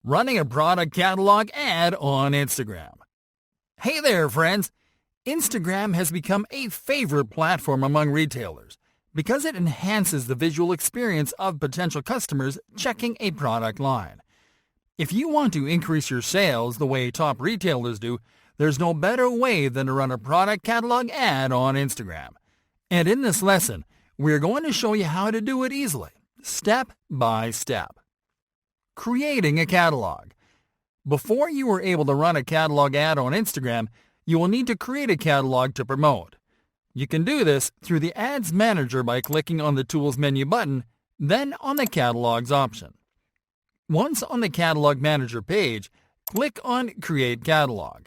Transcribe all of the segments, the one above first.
Running a product catalog ad on Instagram. Hey there, friends! Instagram has become a favorite platform among retailers because it enhances the visual experience of potential customers checking a product line. If you want to increase your sales the way top retailers do, there's no better way than to run a product catalog ad on Instagram. And in this lesson, we're going to show you how to do it easily, step by step. Creating a catalog. Before you are able to run a catalog ad on Instagram, you will need to create a catalog to promote. You can do this through the Ads Manager by clicking on the Tools menu button, then on the Catalogs option. Once on the Catalog Manager page, click on Create Catalog.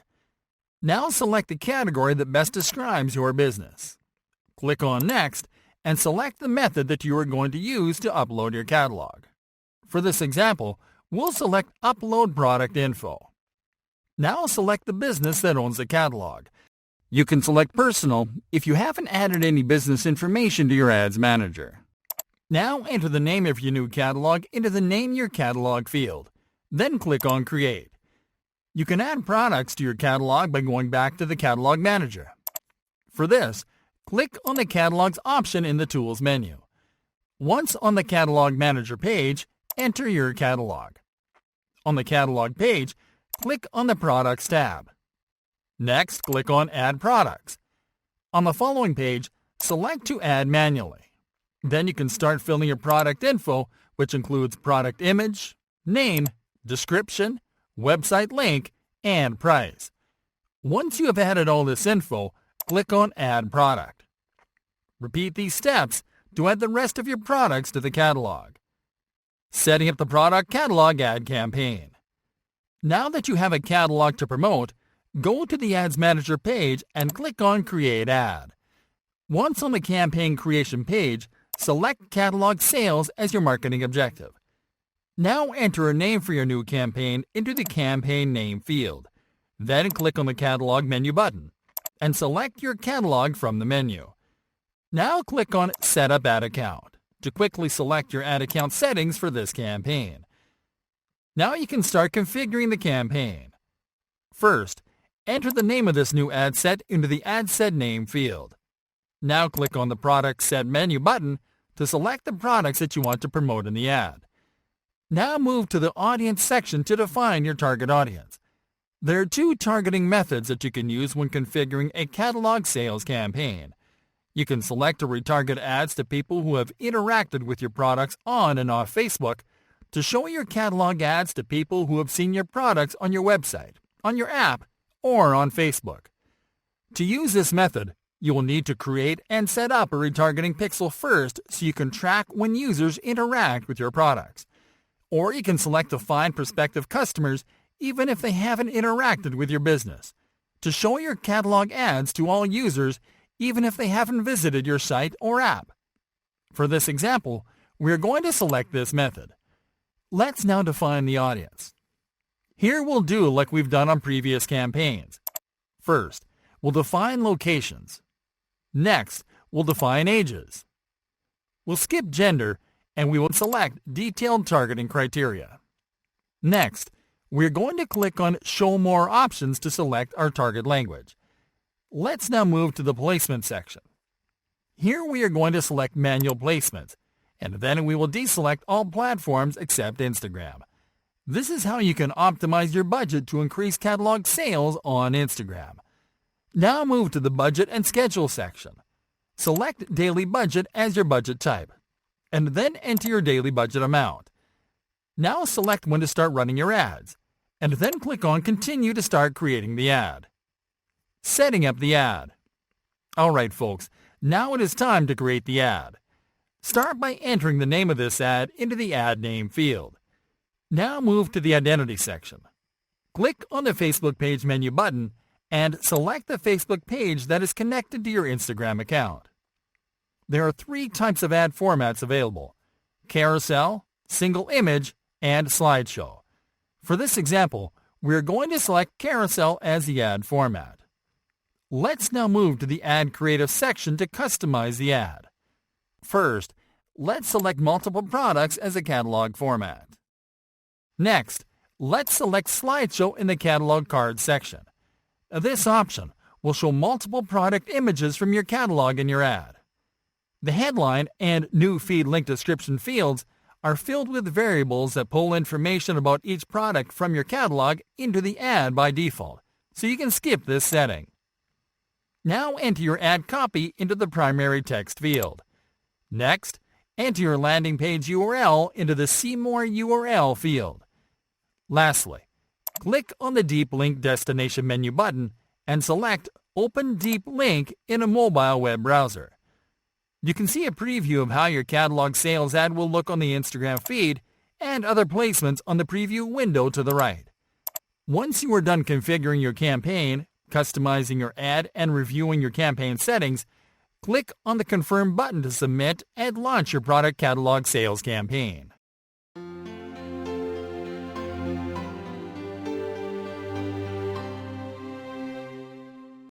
Now select the category that best describes your business. Click on Next and select the method that you are going to use to upload your catalog. For this example, we'll select Upload Product Info. Now select the business that owns the catalog. You can select Personal if you haven't added any business information to your Ads Manager. Now enter the name of your new catalog into the Name Your Catalog field. Then click on Create. You can add products to your catalog by going back to the Catalog Manager. For this, click on the Catalogs option in the Tools menu. Once on the Catalog Manager page, enter your catalog. On the Catalog page, click on the Products tab. Next, click on Add Products. On the following page, select to add manually. Then you can start filling your product info, which includes product image, name, description, website link, and price. Once you have added all this info, click on Add Product. Repeat these steps to add the rest of your products to the catalog. Setting up the product catalog ad campaign. Now that you have a catalog to promote, go to the Ads Manager page and click on Create Ad. Once on the campaign creation page, select Catalog Sales as your marketing objective. Now enter a name for your new campaign into the Campaign Name field. Then click on the Catalog menu button and select your catalog from the menu. Now click on Set Up Ad Account to quickly select your ad account settings for this campaign. Now you can start configuring the campaign. First, enter the name of this new ad set into the Ad Set Name field. Now click on the Product Set menu button to select the products that you want to promote in the ad. Now move to the Audience section to define your target audience. There are two targeting methods that you can use when configuring a catalog sales campaign. You can select to retarget ads to people who have interacted with your products on and off Facebook, to show your catalog ads to people who have seen your products on your website, on your app, or on Facebook. To use this method, you will need to create and set up a retargeting pixel first so you can track when users interact with your products. Or you can select to find prospective customers even if they haven't interacted with your business, to show your catalog ads to all users even if they haven't visited your site or app. For this example, we are going to select this method. Let's now define the audience. Here we'll do like we've done on previous campaigns. First, we'll define locations. Next, we'll define ages. We'll skip gender and we will select detailed targeting criteria. Next, we're going to click on Show More Options to select our target language. Let's now move to the Placement section. Here we are going to select Manual Placements, and then we will deselect all platforms except Instagram. This is how you can optimize your budget to increase catalog sales on Instagram. Now move to the Budget and Schedule section. Select Daily Budget as your budget type, and then enter your daily budget amount. Now select when to start running your ads, and then click on Continue to start creating the ad. Setting up the ad. Alright folks, now it is time to create the ad. Start by entering the name of this ad into the Ad Name field. Now move to the Identity section. Click on the Facebook page menu button and select the Facebook page that is connected to your Instagram account. There are 3 types of ad formats available: carousel, single image, and slideshow. For this example, we are going to select carousel as the ad format. Let's now move to the Ad Creative section to customize the ad. First, let's select multiple products as a catalog format. Next, let's select Slideshow in the Catalog Card section. This option will show multiple product images from your catalog in your ad. The headline and new feed link description fields are filled with variables that pull information about each product from your catalog into the ad by default, so you can skip this setting. Now enter your ad copy into the primary text field. Next, enter your landing page URL into the See More URL field. Lastly, click on the Deep Link Destination menu button and select Open Deep Link in a mobile web browser. You can see a preview of how your catalog sales ad will look on the Instagram feed and other placements on the preview window to the right. Once you are done configuring your campaign, customizing your ad, and reviewing your campaign settings, click on the Confirm button to submit and launch your product catalog sales campaign.